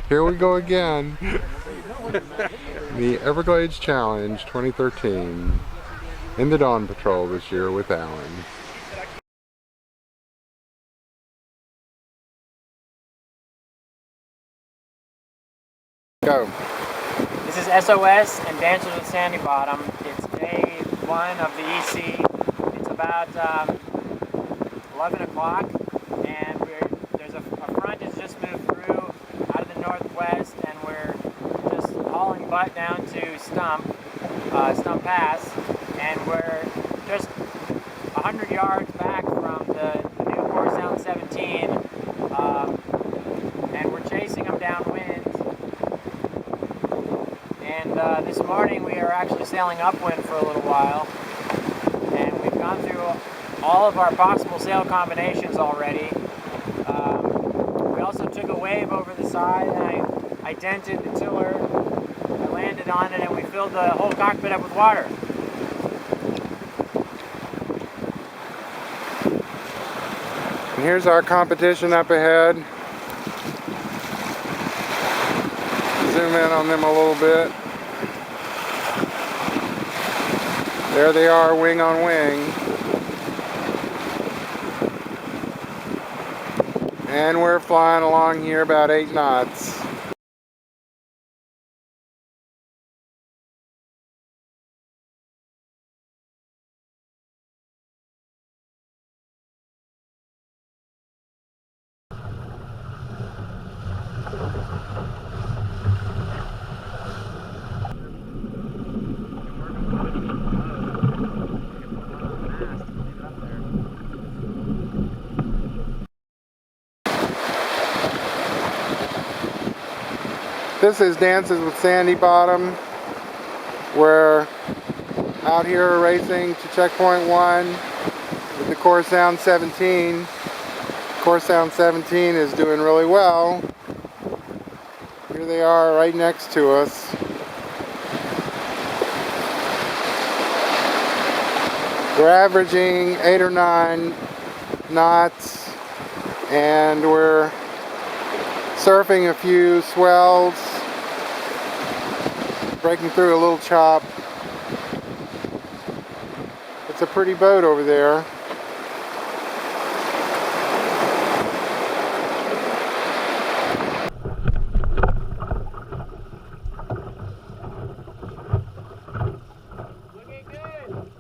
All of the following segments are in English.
Here we go again. The Everglades Challenge 2013 in the Dawn Patrol this year with Alan. Go. This is SOS and Dances with Sandy Bottom. It's day 1 of the EC. It's about 11 o'clock and there's a front that's just moved through out of the northwest, and we're just hauling butt down to Stump Pass, and we're just 100 yards back from the new Core Sound 17, and we're chasing them downwind. And this morning we are actually sailing upwind for a little while, and we've gone through all of our possible sail combinations already. We also took a wave over the side, and I dented the tiller, I landed on it, and we filled the whole cockpit up with water. And here's our competition up ahead. Zoom in on them a little bit. There they are, wing on wing. And we're flying along here about 8 knots. This is Dances with Sandy Bottom. We're out here racing to checkpoint 1 with the Core Sound 17. Core Sound 17 is doing really well. Here they are right next to us. We're averaging 8 or 9 knots, and we're surfing a few swells, breaking through a little chop. It's a pretty boat over there. Looking good!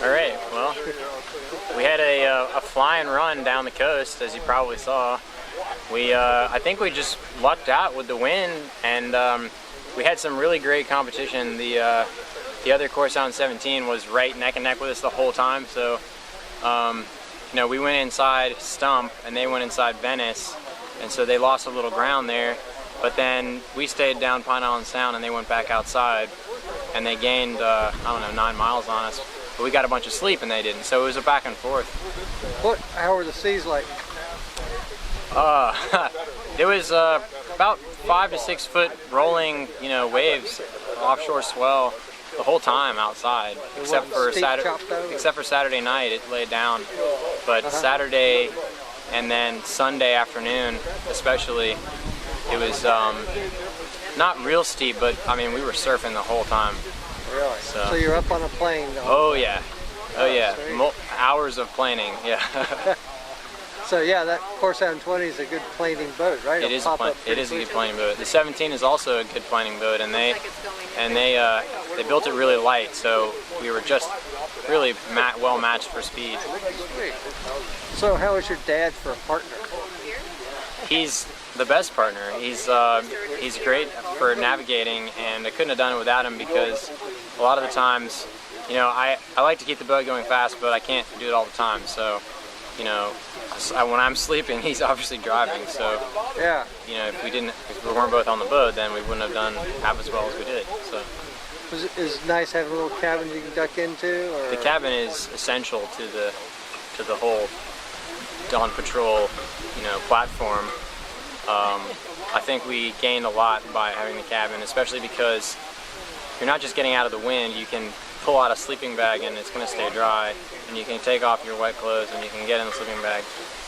Alright, well, we had a flying run down the coast, as you probably saw. I think we just lucked out with the wind, and we had some really great competition. The the other core sound 17 was right neck and neck with us the whole time. So, you know, we went inside Stump and they went inside Venice, and so they lost a little ground there. But then we stayed down Pine Island Sound and they went back outside, and they gained, I don't know, 9 miles on us. But we got a bunch of sleep and they didn't, so it was a back and forth. How were the seas like? It was about 5 to 6 foot rolling, you know, waves, offshore swell the whole time outside, except for Saturday night it laid down. But Saturday and then Sunday afternoon, especially, it was not real steep, but I mean we were surfing the whole time. Really? So you're up on a plane though? Oh yeah, oh yeah, hours of planing, yeah. So yeah, that Core Sound 20 is a good planing boat, right? It is a good planing boat. The 17 is also a good planing boat, and they built it really light, so we were just really well matched for speed. Sweet. So how is your dad for a partner? He's the best partner. He's great for navigating, and I couldn't have done it without him, because a lot of the times, you know, I like to keep the boat going fast, but I can't do it all the time. So, you know, when I'm sleeping, he's obviously driving. So, yeah, you know, if we weren't both on the boat, then we wouldn't have done half as well as we did. So, is it nice having a little cabin you can duck into? Or? The cabin is essential to the whole dawn patrol, you know, platform. I think we gained a lot by having the cabin, especially because you're not just getting out of the wind. You can pull out a sleeping bag and it's going to stay dry, and you can take off your wet clothes and you can get in the sleeping bag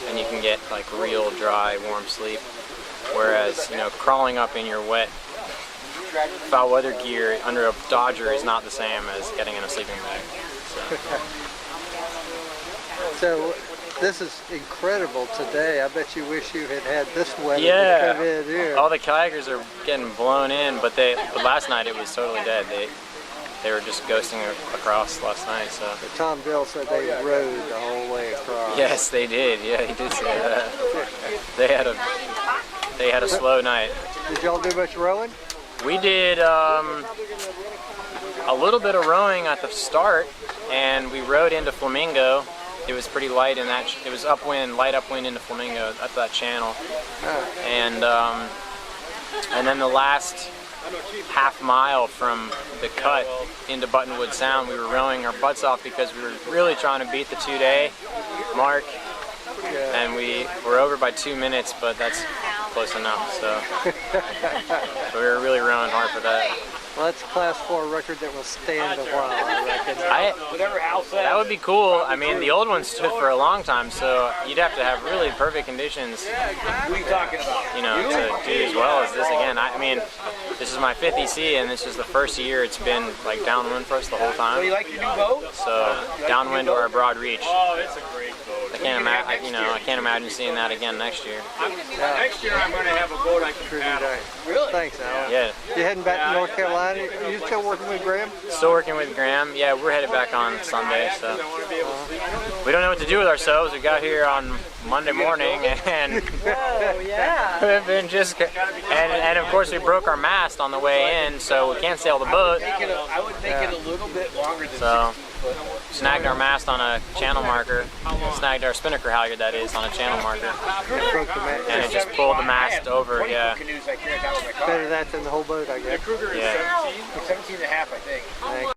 and you can get like real dry, warm sleep. Whereas, you know, crawling up in your wet, foul weather gear under a Dodger is not the same as getting in a sleeping bag. So this is incredible today. I bet you wish you had this weather yeah. to come in here. All the kayakers are getting blown in, but last night it was totally dead. They were just ghosting across last night. So Tom Bill said they rode the whole way across. Yes, they did. Yeah, he did say that. They had a slow night. Did y'all do much rowing? We did a little bit of rowing at the start, and we rowed into Flamingo. It was pretty light in that. It was upwind, light upwind into Flamingo up that channel, and then the last half mile from the cut into Buttonwood Sound, we were rowing our butts off because we were really trying to beat the 2-day mark, and we were over by 2 minutes, but that's close enough. So, so we were really rowing hard for that. Well, that's a Class 4 record that will stand a while, I reckon. That would be cool. I mean, the old one stood for a long time, so you'd have to have really perfect conditions, you know, to do as well as this again. I mean, this is my 5th EC, and this is the first year it's been like downwind for us the whole time. So you like your new boat? So downwind or a broad reach. Oh, it's a great boat. I can't imagine seeing that again next year. Next year I'm going to have a boat I can paddle. Really? Thanks, Alan. Yeah. You heading back to North Carolina? Are you still working with Graham? Still working with Graham. Yeah, we're headed back on Sunday, so we don't know what to do with ourselves. We got here on Monday morning, and we've been just and of course we broke our mast on the way in, so we can't sail the boat. I would make it a little bit longer than so snagged our mast on a channel marker, snagged our spinnaker halyard, that is, on a channel marker, and it just pulled the mast over. Yeah. Better that than the whole boat, I guess. The Kruger is 17 and a half, I think.